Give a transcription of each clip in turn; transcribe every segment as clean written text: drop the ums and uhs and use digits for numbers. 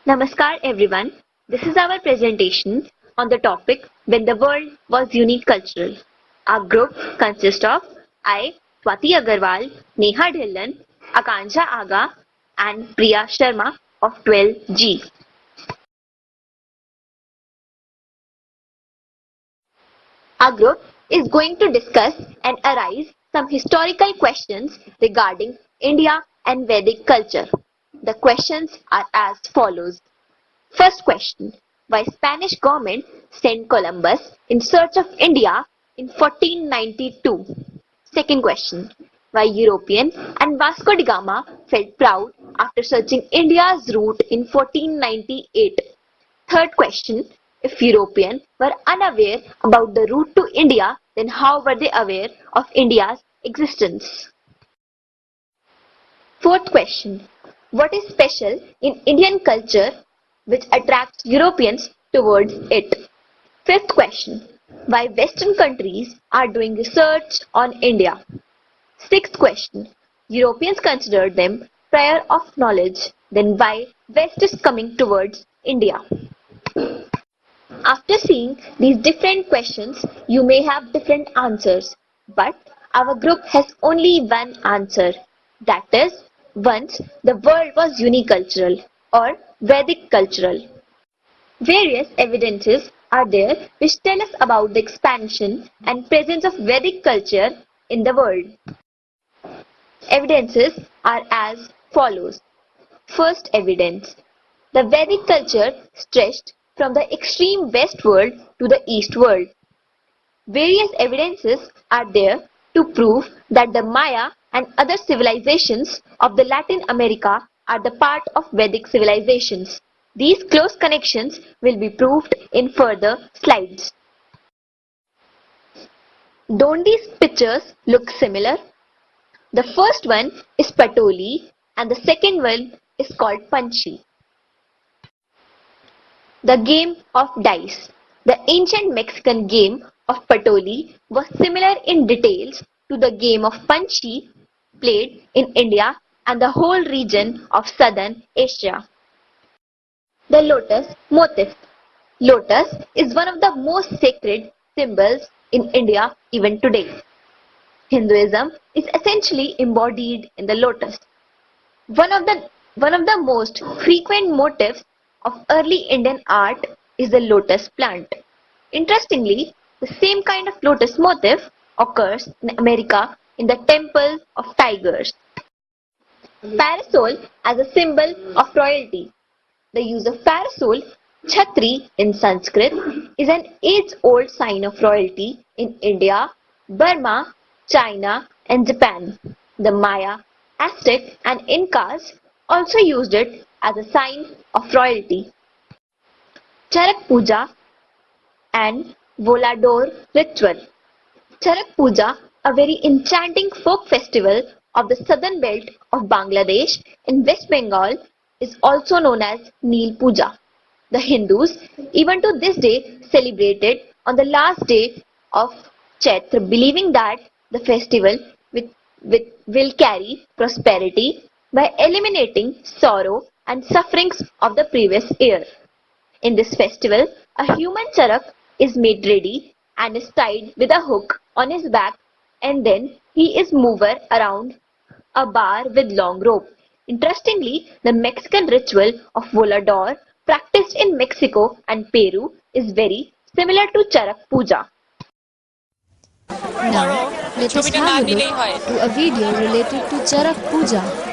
Namaskar everyone. This is our presentation on the topic when the world was unicultural. Our group consists of I, SWATI Aggarwal, Neha Dhillon, Akansha Aga and Priya Sharma of 12G. Our group is going to discuss and arise some historical questions regarding India and Vedic culture. The questions are as follows. First question. Why Spanish government sent Columbus in search of India in 1492? Second question. Why European and Vasco da Gama felt proud after searching India's route in 1498? Third question. If Europeans were unaware about the route to India, then how were they aware of India's existence? Fourth question. What is special in Indian culture which attracts Europeans towards it? Fifth question. Why Western countries are doing research on India? Sixth question. Europeans considered them prior of knowledge, then why West is coming towards India? After seeing these different questions, you may have different answers, but our group has only one answer. That is, once the world was unicultural or Vedic cultural. Various evidences are there which tell us about the expansion and presence of Vedic culture in the world. Evidences are as follows. First evidence. The Vedic culture stretched from the extreme west world to the east world. Various evidences are there to prove that the Maya and other civilizations of the Latin America are the part of Vedic civilizations. These close connections will be proved in further slides. Don't these pictures look similar? The first one is Patolli and the second one is called Panchi. The game of dice. The ancient Mexican game of Patolli was similar in details to the game of Panchi played in India and the whole region of southern Asia. The lotus motif. Lotus is one of the most sacred symbols in India even today. Hinduism is essentially embodied in the lotus. One of the most frequent motifs of early Indian art is the lotus plant. Interestingly, the same kind of lotus motif occurs in America in the temple of tigers. Parasol as a symbol of royalty. The use of parasol, chhatri in Sanskrit, is an age-old sign of royalty in India, Burma, China and Japan. The Maya, Aztec and Incas also used it as a sign of royalty. Charak Puja and Volador ritual. Charak Puja, a very enchanting folk festival of the southern belt of Bangladesh in West Bengal, is also known as Neel Puja. The Hindus, even to this day, celebrate it on the last day of Chaitra, believing that the festival will carry prosperity by eliminating sorrow and sufferings of the previous year. In this festival, a human charak is made ready and is tied with a hook on his back, and then he is moved around a bar with long rope. Interestingly, the Mexican ritual of volador practiced in Mexico and Peru is very similar to Charak Puja. Now, let us have a look to a video related to Charak Puja.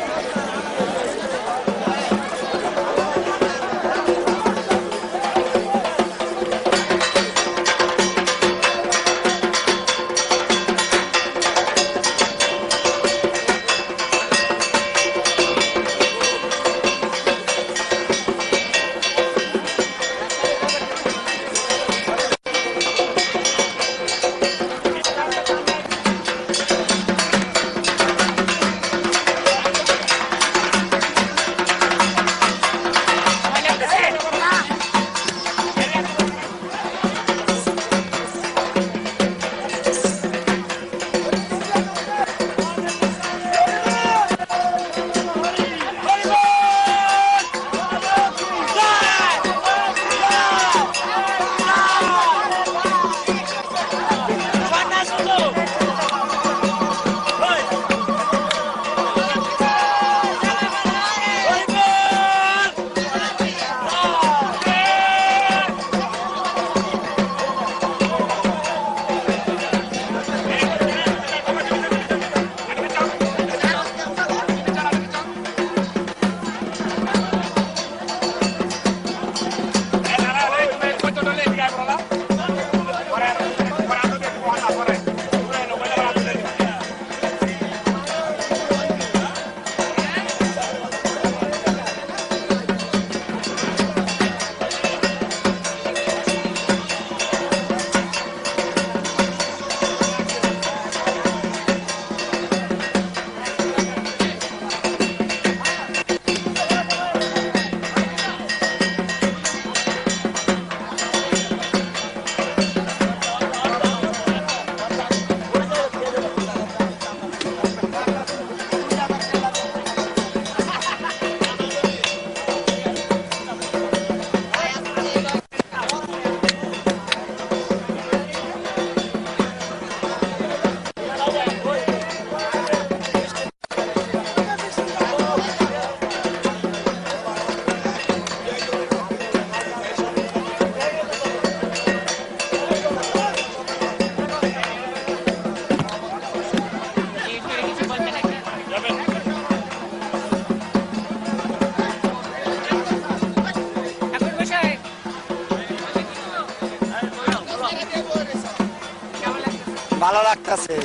ভালো লাগতেছে।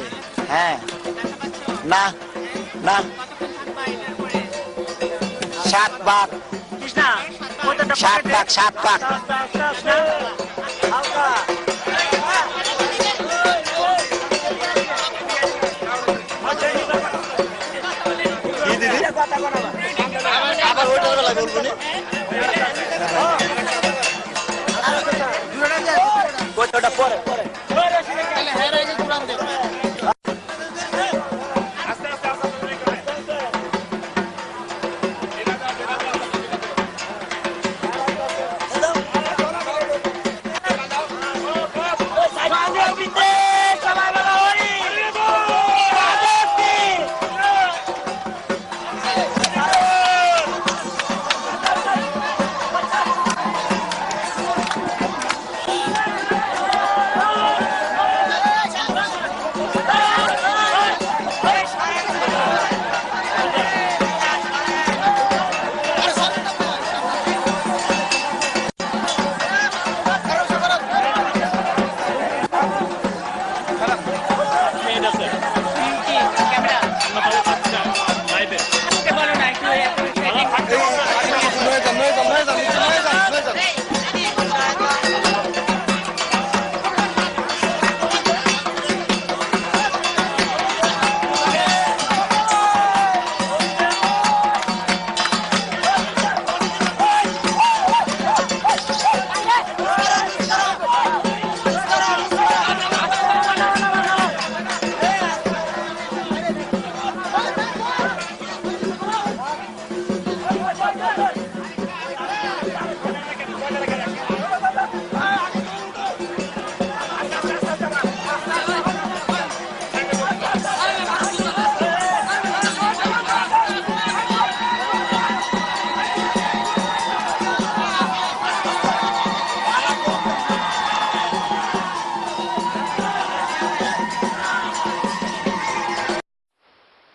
হ্যাঁ, না না 7 ভাগ 7 ভাগ 7 ভাগ আবার ওইটার বেলায় বলবো নি ওটা পরে পরে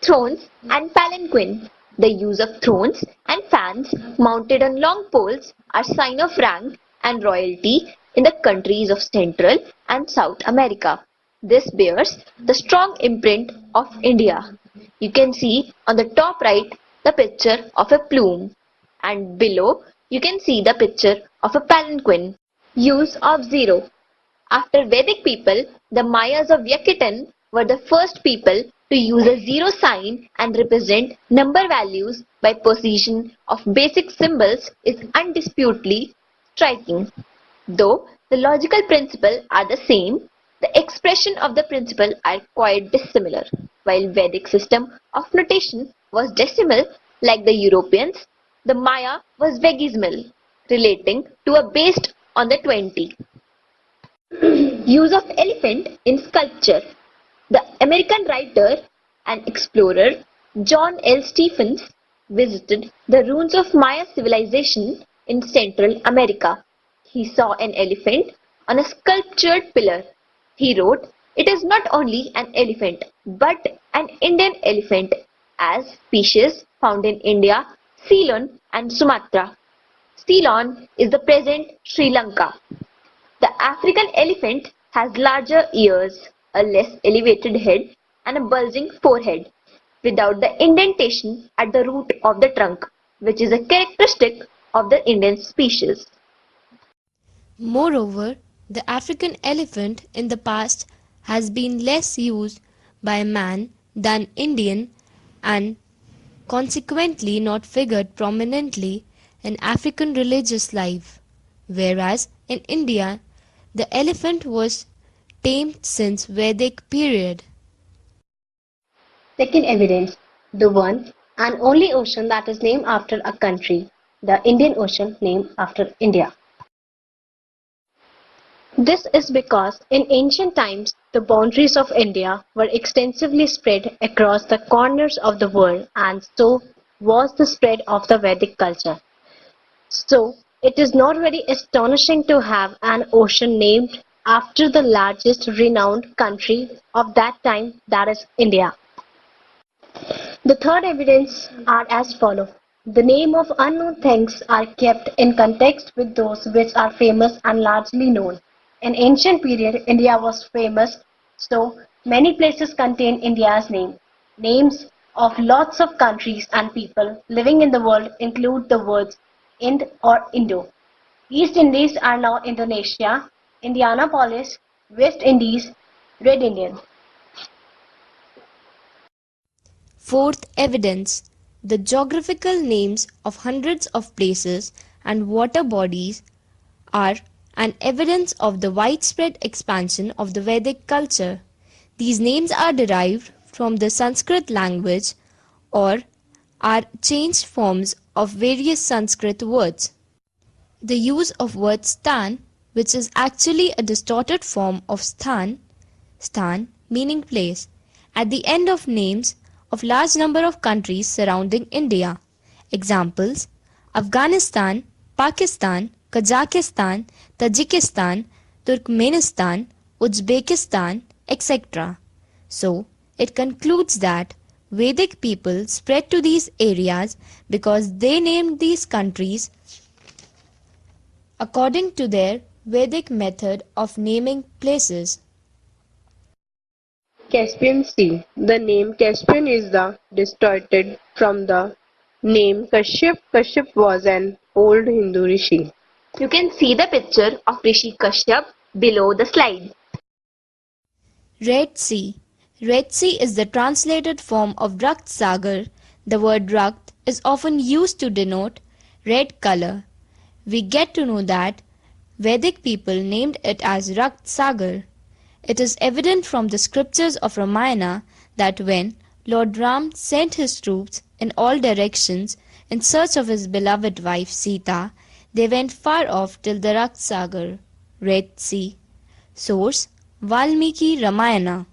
Thrones and palanquin. The use of thrones and fans mounted on long poles are sign of rank and royalty in the countries of Central and South America. This bears the strong imprint of India. You can see on the top right the picture of a plume, and below you can see the picture of a palanquin. Use of zero. After Vedic people, the Mayas of Yucatan were the first people to use a zero sign and represent number values by precision of basic symbols is undisputedly striking. Though the logical principles are the same, the expression of the principle are quite dissimilar. While Vedic system of notation was decimal like the Europeans, the Maya was vegesimal, relating to a based on the 20. Use of elephant in sculpture. The American writer and explorer John L. Stephens visited the ruins of Maya civilization in Central America. He saw an elephant on a sculptured pillar. He wrote, "It is not only an elephant, but an Indian elephant, as species found in India, Ceylon and Sumatra." Ceylon is the present Sri Lanka. The African elephant has larger ears, a less elevated head, and a bulging forehead, without the indentation at the root of the trunk, which is a characteristic of the Indian species. Moreover, the African elephant in the past has been less used by man than Indian and consequently not figured prominently in African religious life, whereas in India the elephant was tamed since Vedic period. Second evidence, the one and only ocean that is named after a country, the Indian Ocean named after India. This is because in ancient times the boundaries of India were extensively spread across the corners of the world, and so was the spread of the Vedic culture. So it is not very astonishing to have an ocean named after the largest renowned country of that time, that is India. The third evidence are as follows. The name of unknown things are kept in context with those which are famous and largely known. In ancient period, India was famous, so Many places contain India's name. Names of lots of countries and people living in the world include the words Ind or Indo. East Indies are now Indonesia, Indianapolis, West Indies, Red Indian. Fourth evidence: the geographical names of hundreds of places and water bodies are an evidence of the widespread expansion of the Vedic culture. These names are derived from the Sanskrit language or are changed forms of various Sanskrit words. The use of word stan, which is actually a distorted form of stan meaning place, at the end of names of large number of countries surrounding India. Examples: Afghanistan, Pakistan, Kazakhstan, Tajikistan, Turkmenistan, Uzbekistan, etc. So, it concludes that Vedic people spread to these areas because they named these countries according to their Vedic method of naming places. Caspian Sea. The name Caspian is distorted from the name Kashyap. Kashyap was an old Hindu rishi. You can see the picture of Rishi Kashyap below the slide. Red Sea. Red Sea is the translated form of Rakt Sagar. The word Rakt is often used to denote red color. We get to know that Vedic people named it as Rakt Sagar. It is evident from the scriptures of Ramayana that when Lord Ram sent his troops in all directions in search of his beloved wife Sita, they went far off till the Rakt Sagar, Red Sea. Source: Valmiki Ramayana.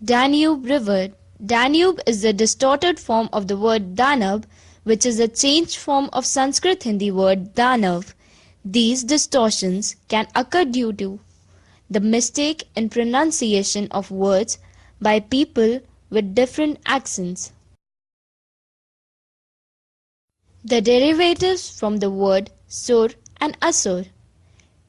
Danube River. Danube is the distorted form of the word Danab, which is a changed form of Sanskrit Hindi word Danav. These distortions can occur due to the mistake in pronunciation of words by people with different accents. The derivatives from the word sur and asur.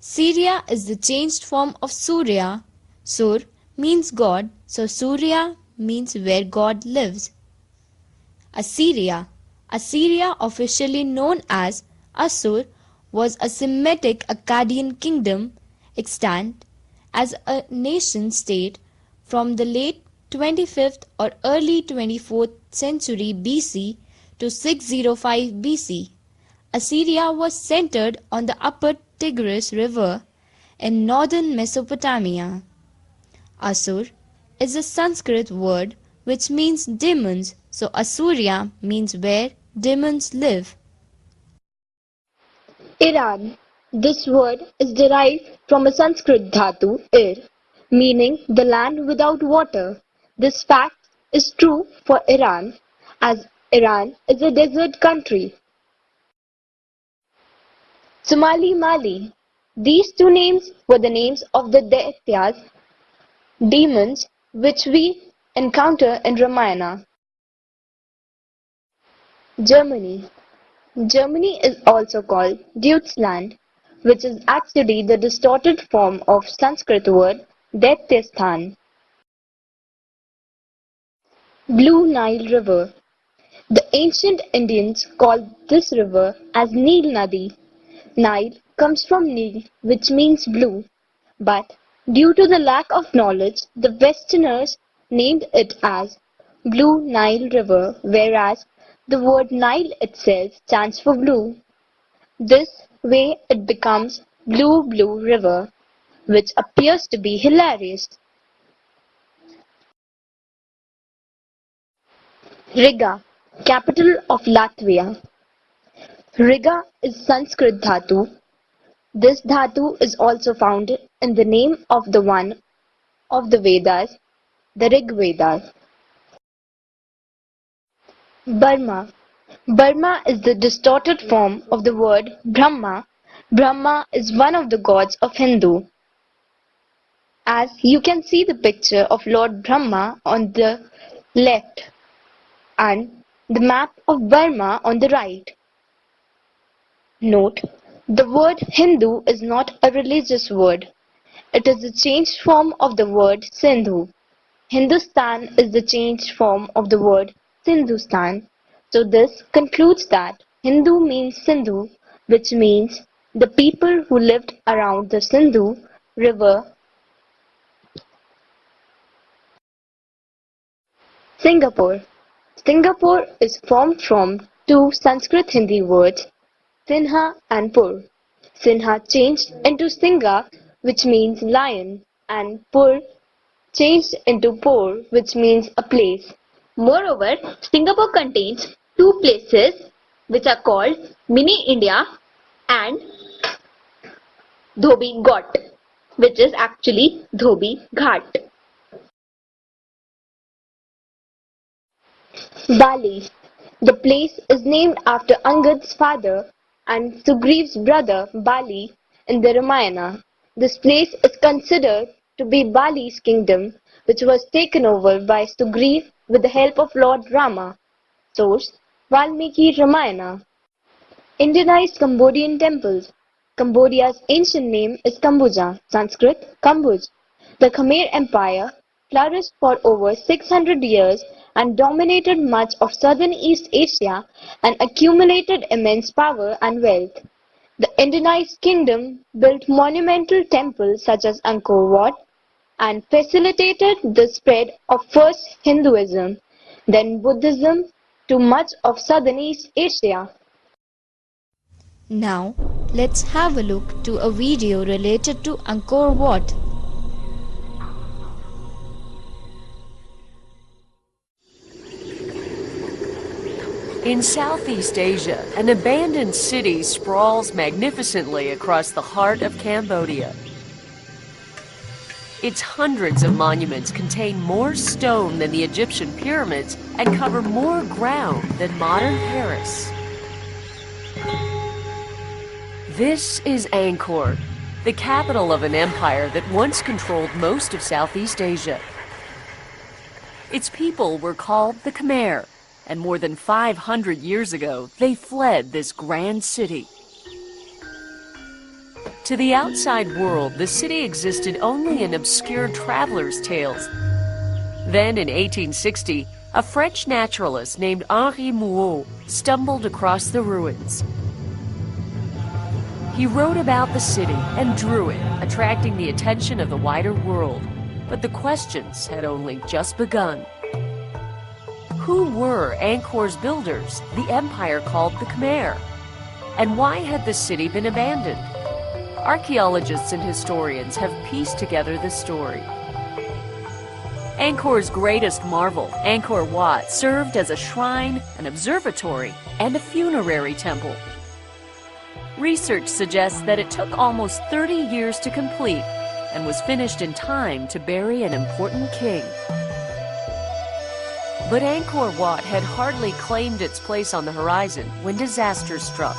Syria is the changed form of Surya. Sur means God, so Surya means where God lives. Assyria. Assyria, officially known as Asur, was a Semitic Akkadian kingdom extant as a nation-state from the late 25th or early 24th century BC to 605 BC. Assyria was centered on the upper Tigris River in northern Mesopotamia. Asur is a Sanskrit word which means demons, so Asuria means where demons live. Iran. This word is derived from a Sanskrit dhatu, ir, meaning the land without water. This fact is true for Iran, as Iran is a desert country. Somali Mali. These two names were the names of the Daityas, demons, which we encounter in Ramayana. Germany. Germany is also called Deutschland, which is actually the distorted form of Sanskrit word Daityasthan. Blue Nile River. The ancient Indians called this river as Nil Nadi. Nile comes from Nil, which means blue, but due to the lack of knowledge, the Westerners named it as Blue Nile River, whereas the word Nile itself stands for blue. This way it becomes Blue Blue River, which appears to be hilarious. Riga, capital of Latvia. Riga is Sanskrit dhatu. This dhatu is also found in the name of the one of the Vedas, the Rig Vedas. Burma. Burma is the distorted form of the word Brahma. Brahma is one of the gods of Hindu. As you can see the picture of Lord Brahma on the left and the map of Burma on the right. Note, The word Hindu is not a religious word. It is the changed form of the word Sindhu. Hindustan is the changed form of the word Sindhustan. So this concludes that Hindu means Sindhu, which means the people who lived around the Sindhu river. Singapore. Singapore is formed from two Sanskrit Hindi words, Sinha and Pur. Sinha changed into Singa, which means lion, and Pur changed into Por, which means a place. Moreover, Singapore contains two places which are called Mini India and Dhobi Ghat, which is actually Dhobi Ghat. Bali. The place is named after Angad's father and Sugriva's brother Bali in the Ramayana. This place is considered to be Bali's kingdom, which was taken over by Sugriva with the help of Lord Rama. Source: Valmiki Ramayana. Indianized Cambodian temples. Cambodia's ancient name is Kambuja, Sanskrit Kambuj. The Khmer Empire flourished for over 600 years and dominated much of southern East Asia and accumulated immense power and wealth. The Indianized kingdom built monumental temples such as Angkor Wat and facilitated the spread of first Hinduism, then Buddhism to much of southern East Asia. Now, let's have a look to a video related to Angkor Wat. In Southeast Asia, an abandoned city sprawls magnificently across the heart of Cambodia. Its hundreds of monuments contain more stone than the Egyptian pyramids and cover more ground than modern Paris. This is Angkor, the capital of an empire that once controlled most of Southeast Asia. Its people were called the Khmer, and more than 500 years ago, they fled this grand city. To the outside world, the city existed only in obscure travelers' tales. Then in 1860, a French naturalist named Henri Mouot stumbled across the ruins. He wrote about the city and drew it, attracting the attention of the wider world. But the questions had only just begun. Who were Angkor's builders, the empire called the Khmer? And why had the city been abandoned? Archaeologists and historians have pieced together this story. Angkor's greatest marvel, Angkor Wat, served as a shrine, an observatory, and a funerary temple. Research suggests that it took almost 30 years to complete and was finished in time to bury an important king. But Angkor Wat had hardly claimed its place on the horizon when disaster struck.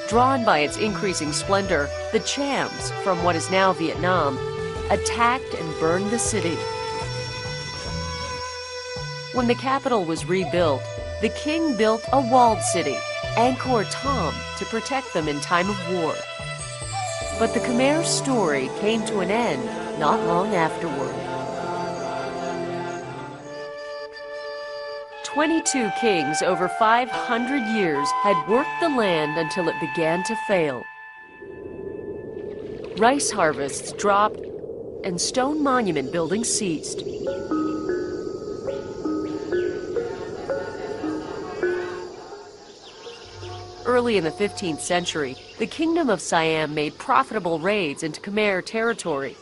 Drawn by its increasing splendor, the Chams, from what is now Vietnam, attacked and burned the city. When the capital was rebuilt, the king built a walled city, Angkor Thom, to protect them in time of war. But the Khmer story came to an end not long afterward. 22 kings over 500 years had worked the land until it began to fail. Rice harvests dropped and stone monument building ceased. Early in the 15th century, the Kingdom of Siam made profitable raids into Khmer territory.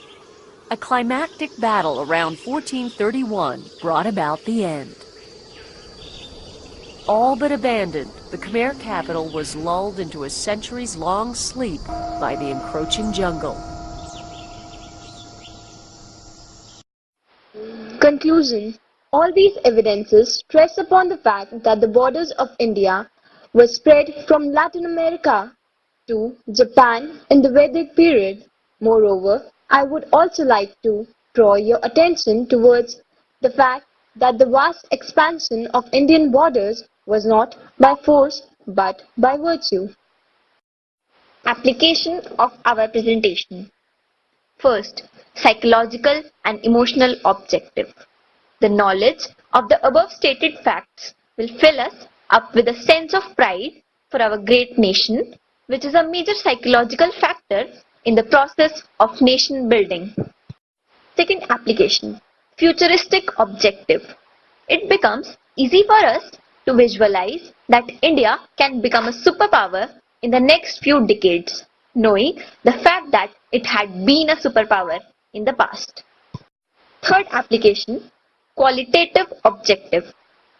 A climactic battle around 1431 brought about the end. All but abandoned, the Khmer capital was lulled into a centuries-long sleep by the encroaching jungle. Conclusion. All these evidences stress upon the fact that the borders of India were spread from Latin America to Japan in the Vedic period. Moreover, I would also like to draw your attention towards the fact that the vast expansion of Indian borders was not by force but by virtue. application of our presentation. First, psychological and emotional objective. The knowledge of the above stated facts will fill us up with a sense of pride for our great nation, which is a major psychological factor in the process of nation building. Second application, futuristic objective. It becomes easy for us to visualize that India can become a superpower in the next few decades, knowing the fact that it had been a superpower in the past. Third application, qualitative objective.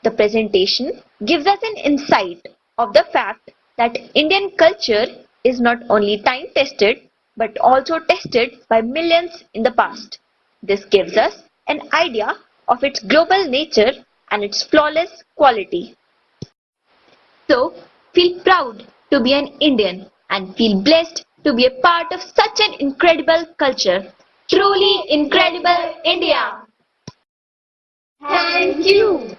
The presentation gives us an insight of the fact that Indian culture is not only time tested but also tested by millions in the past. This gives us an idea of its global nature and its flawless quality. So, feel proud to be an Indian and feel blessed to be a part of such an incredible culture. Truly incredible India! Thank you.